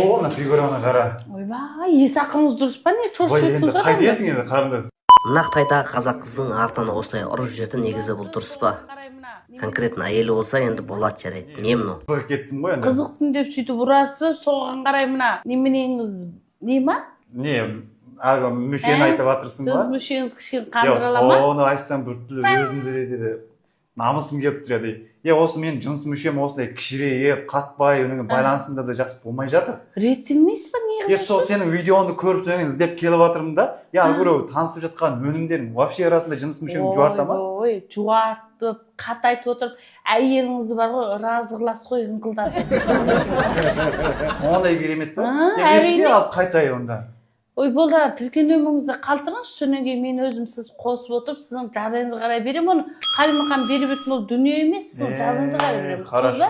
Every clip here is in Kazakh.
О, на фигураны қара. Ойбай, есі ақылыңыз дұрыс па не? Шошып өттіңіз ғой? Қайтесің енді қарындас? Нақтайдағы қазақ қыздың артынан осылай ұрып жүретін негізі бұл дұрыс па? Конкретно әйелі болса енді болады жарайды. Не мынау? Қызық кеттім ғой енді. Қызықтым деп сөйтіп ұрасыз ба? Соған қарай мына неменеңіз не ма? Не, әлгі мүшені айтып жатырсың ба? Сіз мүшеңіз кішкене қандырала ма? Соны айтсам біртүрлі өзімде де намысым келіп тұрады. Осы мен жыныс мүшем осындай кішірейіп, қатпай, өнің байланысымда да жақсы болмай жатыр. Реттелмейсіз ба? Не қылып Сол сенің видеоңды көріп соң іздеп келіп жатырмын да. Алгөрі танысып жатқан өнімдерің вообще арасында жыныс мүшең жуарта ма? Ой, жуартып, қатайтып отырып, әйеліңіз бар ғой, разғырлас қой, ыңқылдатып. Ондай керемет па? Әрине. Алып қайтай онда. Ой, болды, тіркен өміріңізді қалтырыңыз, содан кейін мен өзім сіз қосып отырып, сіздің жағдайыңызға қарай беремін оны. Қалимақан беріп өткен ол дүние емес, сіздің жағдайыңызға қарай беремін. Хорошо,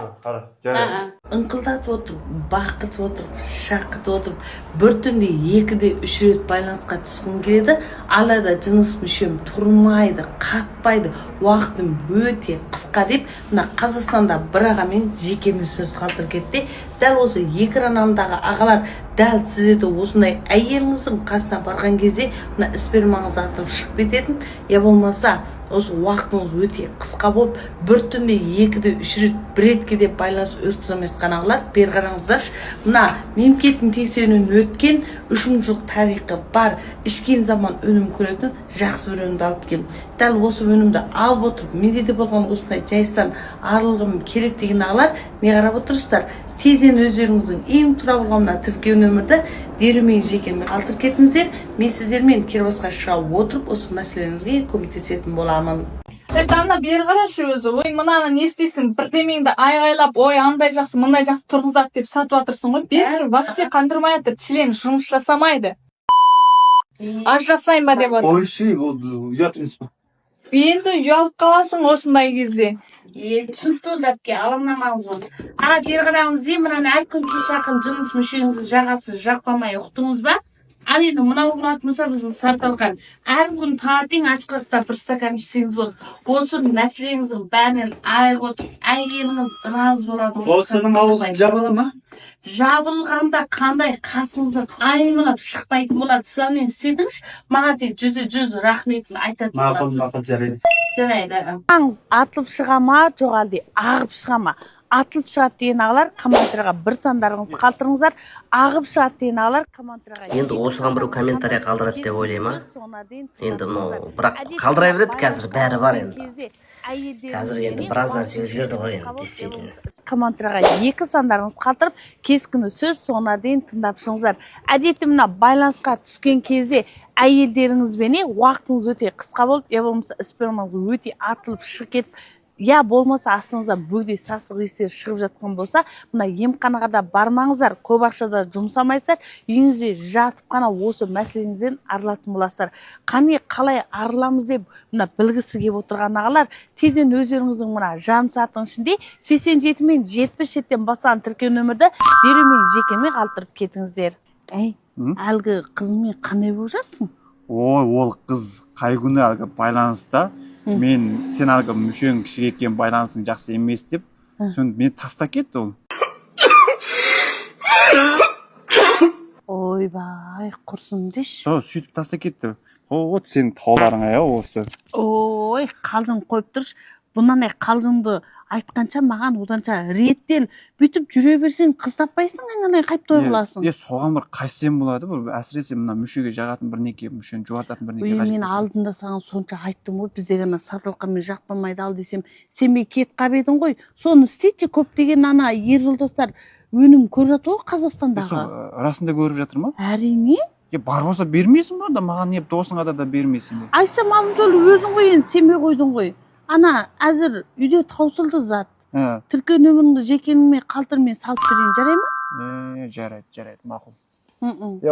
жарайды. Ыңқылдатып отырып, бақытып отырып, шақытып отырып, бір түнде 2-де 3 рет байланысқа түскім келеді, алайда жыныс мүшем тұрмайды, қатпайды, уақытым өте қысқа деп, мына Қазақстанда бір ағамен жекемен сөз қалтырып кетті. Дәл осы экранымдағы ағалар дәл сіздерді осындай әйеліңіздің қасына барған кезде мына спермаңыз атып шығып кететін, я болмаса осы уақытыңыз өте қысқа болып, бір түнде 2-де 3 рет, бір ретке деп байланыс өткізіп жатқан ағалар, бері қараңыздаршы. Мына мемлекеттің тексеруінен өткен 3 жыл тарихы бар, ішкен заман өнім көретін жақсы бір өнімді алып келдім. Дәл осы өнімді алып отырып, менде де болған осындай жайыстан арылғым керек деген ағалар не қарап отырсыздар? Тезен өздеріңіздің ең тұра болғанына тіркеу нөмірді деремен жекеме қалтырып кетіңіздер. Мен сіздермен кербасқа шыға отырып, осы мәселеңізге көмектесетін боламын. Ана бері қарашы өзі, ой мынаны не істейсің, бірдемеңді айғайлап, ой андай жақсы, мындай жақсы тұрғызады деп сатып жатырсың ғой. Бері вообще қандырмай жатыр, член жұмыс жасамайды. Аж жасайын ба деп отыр. Ойши болды, ұят емес па? Енді ұялып қаласың осындай кезде. Түсінікті зәпке, алаңдамаңыз болды. Аға бері қараңыз, мынаны әр күн кеш жақын жыныс мүшеңізді жағасыз, жақпамай ұқтыңыз ба? Ал енді мынау болатын болса біздің сарталған. Әр күн таңертең ашқырықта бір стакан ішсеңіз болды. Осы мәселеңіздің бәрінен айығып отырып, әйеліңіз разы болады. Осының аузын жабыла ма? Жабылғанда қандай қасыңыздан айнымалап шықпайтын болады. Сіздермен істедіңіз, маған тек 100 рахметін айтатын боласыз. Мақұл, жарайды. Жарайды. Атылып шыға ма, жоқ әлде ағып шыға ма? Атылып шығады деген ағалар комментарияға бір сандарыңыз қалтырыңыздар, ағып шығады деген ағалар комментарияға. Енді осыған біреу комментария қалдырады деп ойлаймын. Енді бірақ қалдыра береді, қазір бәрі бар енді. Қазір енді біраз нәрсе өзгерді ғой енді, действительно. Комментарияға 2 сандарыңыз қалтырып, кескіні сөз соңына дейін тыңдап шығыңыздар. Әдетте мына байланысқа түскен кезде әйелдеріңізбен уақытыңыз өте қысқа болып, я болмаса спермаңыз өте атылып шығып кетіп, я болмаса астыңыздан бөгде сасық иістер шығып жатқан болса, мына емханаға да бармаңыздар, көп ақшада жұмсамайсыздар, үйіңізде жатып қана осы мәселеңізден арылатын боласыздар. Қане қалай арыламыз деп мына білгісі келіп отырған ағалар, тезен өздеріңіздің мына жарым сағаттың ішінде 87 мен 70 шеттен бастаған тіркеу нөмірді деремен жекеме қалтырып кетіңіздер. Әлгі қызыңмен қандай болып жатсың? Ой, ол қыз қай күні әлгі байланыста мен сен әлгі мүшең кішіреккен байланысың жақсы емес деп, соны мен таста кетті ол. Ойбай, құрсын деші. Сөйтіп таста кетті. Вот сен тауларың осы. Ой, қалжың қойып тұрш. Бұнан қалжыңды айтқанша маған оданша реттел. Бүйтіп жүре берсең қыз таппайсың, аңанай қайып той қыласың. Соған бір қайсен болады, әсіресе мына мүшеге жағатын бірнеке, мүшені жуататын бірнеке қажет. Мен алдында саған сонша айттым ғой, бізде ғана сатылқанмен жақпамайды ал десем, сенбей кет қабедің ғой. Соны істейте, көптеген ана ер жолдастар өнім көріп жатыр ғой Қазақстандағы. Расында көріп жатыр ма? Әрине. Бар болса бермейсің ба да, маған не досыңа да бермейсің. Айсам алым жолы өзің ғой, енді сенбей қойдың ғой. Ана әзір үйде таусылды зат. Тіркеу нөміріңді жекеме қалтырмен салып берейін, жарай ма? Жарайды, мақұл.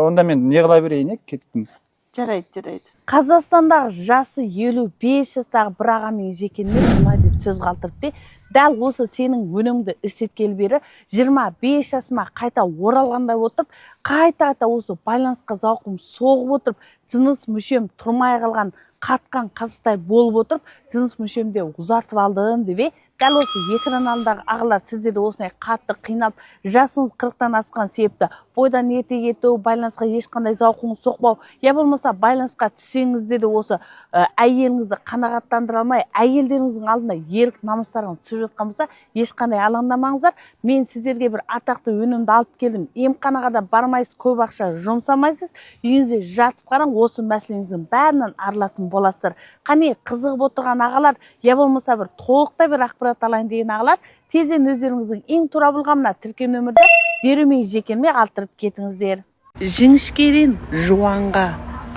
Онда мен не қыла берейін, кеттім. Жарайды. Қазақстандағы жасы 55 жастағы бір ағамен жекеме бұлай деп сөз қалтырыпты. Дәл осы сенің өнімді істеткелі бері 25 жасыма қайта оралғандай отырып, қайта осы байланысқа зауқым соғып отырып, жыныс мүшем тұрмай қалған қатқан қазықтай болып отырып, жыныс мүшемде ұзартып алдым деп дәл осы экран алдындағы ағалар сіздерді осындай қатты қинап, жасыңыз 40-тан асқан себепті бойдан ерте кету, байланысқа ешқандай зауқыңыз соқпау, я болмаса байланысқа түссеңізде де осы әйеліңізді қанағаттандыра алмай, әйелдеріңіздің алдында ерік намыстарыңыз түсіп жатқан болса, ешқандай алаңдамаңыздар. Мен сіздерге бір атақты өнімді алып келдім. Емханаға да бармайсыз, көп ақша жұмсамайсыз, үйіңізде жатып қараң, осы мәселеңіздің бәрінен арылатын боласыздар. Қане қызығып отырған ағалар, я болмаса бір толықтай бір ақпарат алайын деген ағалар, тезден өздеріңіздің ең тура болғанына тіркеу нөмірді дереу жекелме қалдырып кетіңіздер. Жіңішкеден жуанға,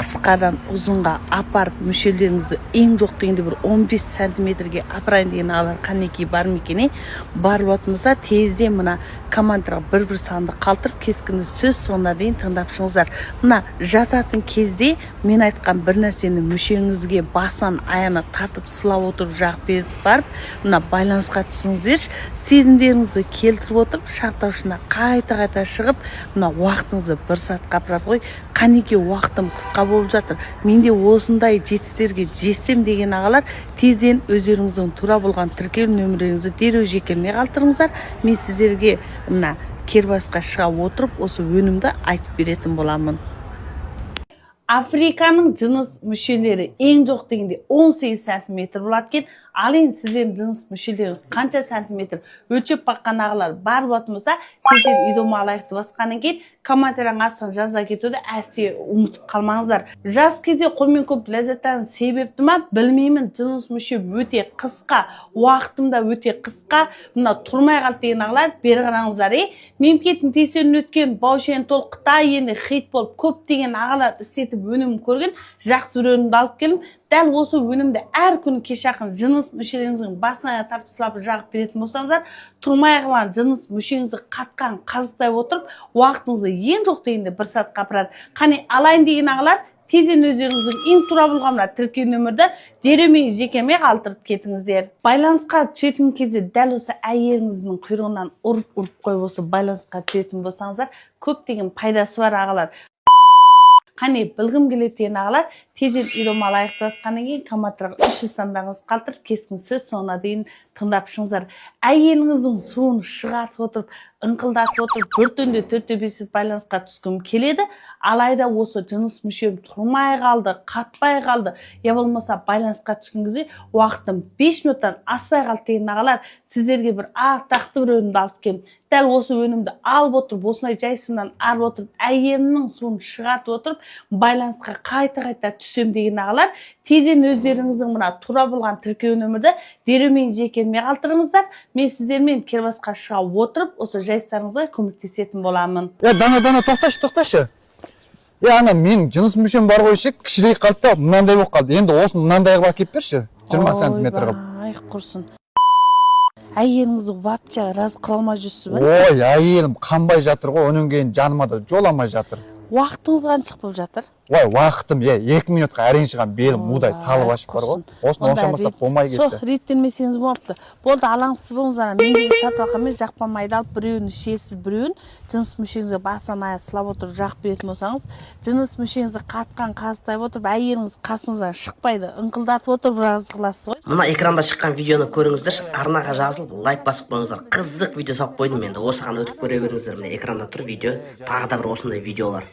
қысқадан ұзынға апарып мүшелеріңізді ең жоқ дегенде бір 15 сантиметрге апарайын деген ағалар қанекей бар ма екен? Бар болса тезден мына комментаға бір санды қалтырып кескінді сөз соңына дейін тыңдап шығыңыздар. Мына жататын кезде мен айтқан бір нәрсені мүшеңізге басан аяны тартып сылап отырып жағып беріп барып, мына байланысқа түсіңіздерші, сезімдеріңізді келтіріп отырып, шарттаушына қайта шығып, мына уақытыңызды 1 сағатқа апарады ғой. Қанекей уақытым қысқа болып жатыр. Менде осындай жетістіктерге жетсем деген ағалар, тезден өздеріңіздің тура болған тіркеу нөміріңізді дереу жекелме қалдырыңыздар. Мен сіздерге мына кербасқа шыға отырып, осы өнімді айтып беретін боламын. Африканың жыныс мүшелері ең жоқ дегенде 18 сантиметр болады екен. Ал енді сіздердің жыныс мүшелеріңіз қанша сантиметр өлшеп баққан ағалар бар болатын болса, тезден үйден алайықты басқаннан кейін комментарияң астына жаза кетуді әсте ұмытып қалмаңыздар. Жас кезде қолмен көп ләззаттан себепті ма білмеймін, жыныс мүше өте қысқа, уақытымда өте қысқа, мына тұрмай қалды деген ағалар бері қараңыздар. Мемлекеттің тексеруінен өткен Баушен тол Қытай енді хит болып көптеген ағалар істетіп өнім көрген, жақсы бір өнімді алып келдім. Дәл осы өнімді әр күні кеш жақын жыныс мүшелеріңіздің басына тартып сылап жағып беретін болсаңыздар, тұрмай қалған жыныс мүшеңізді қатқан қазықтай отырып, уақытыңызды ең жоқ дегенде 1 сағатқа апарады. Қане алайын деген ағалар, тезден өздеріңіздің ең тура болғанына тіркеу нөмірді дереу жекелме қалдырып кетіңіздер. Байланысқа түсетін кезде дәл осы әйеліңіздің құйрығынан ұрып қойып осы байланысқа түсетін болсаңыздар, көптеген пайдасы бар ағалар. Қане білгім келеді деген ағалар, тезден үйден алайықты басқаннан кейін комментаға 3 сандаңыз қалтырып кескін сөз соңына дейін тыңдап шығыңыздар. Әйеліңіздің суын шығартып отырып, ыңқылдатып отырып, бір түнде 4-5 байланысқа түскім келеді. Алайда осы жыныс мүшем тұрмай қалды, қатпай қалды, я болмаса байланысқа түскен кезде уақытым 5 минуттан аспай қалды деген ағалар, сіздерге бір атақты бір өнімді алып келдім. Дәл осы өнімді алып отырып, осындай жайсымнан арып отырып, әйелімнің суын шығартып отырып, байланысқа қайта түсем деген ағалар, тезден өздеріңіздің мына тура болған тіркеу нөмірді дереу жекелме қалдырыңыздар. Мен сіздермен кербасқа шыға отырып, осы жайсыздарыңызға көмектесетін боламын. Дана тоқташы. Ана менің жыныс мүшем бар ғой ше, кішірейіп қалды да, мынандай болып қалды. Енді осыны мынандайға әкеліп берші, 20 сантиметр қылып. Ой, құрсын. Әйеліңізді вообще разы қыла алмай жүрсіз бе? Ой, әйелім қанбай жатыр ғой, онан кейін жаныма да жоламай жатыр. Уақытыңыз қанша болып жатыр? Ой, уақытым 2 минутқа әрең шығам, белім удай талып ашып бар ғой. Осыны ошамасақ болмай кетті. Реттелмесеңіз болыпты. Болды, алаңсыз болыңыздар. Мен деген сатып алғанмен жақпан майды алып, біреуін ішесіз, біреуін жыныс мүшеңізге басынан аяқ сылап отырып жағып беретін болсаңыз, жыныс мүшеңізді қатқан қазықтай отырып, әйеліңіз қасыңыздан шықпайды, ыңқылдатып отырып разы қыласыз ғой. Мына экранда шыққан видеоны көріңіздерші, арнаға жазылып лайк басып қойыңыздар. Қызық видео салып қойдым енді. Осыған өтіп көре беріңіздер. Міне экранда тұр видео. Тағы да бір осындай видеолар.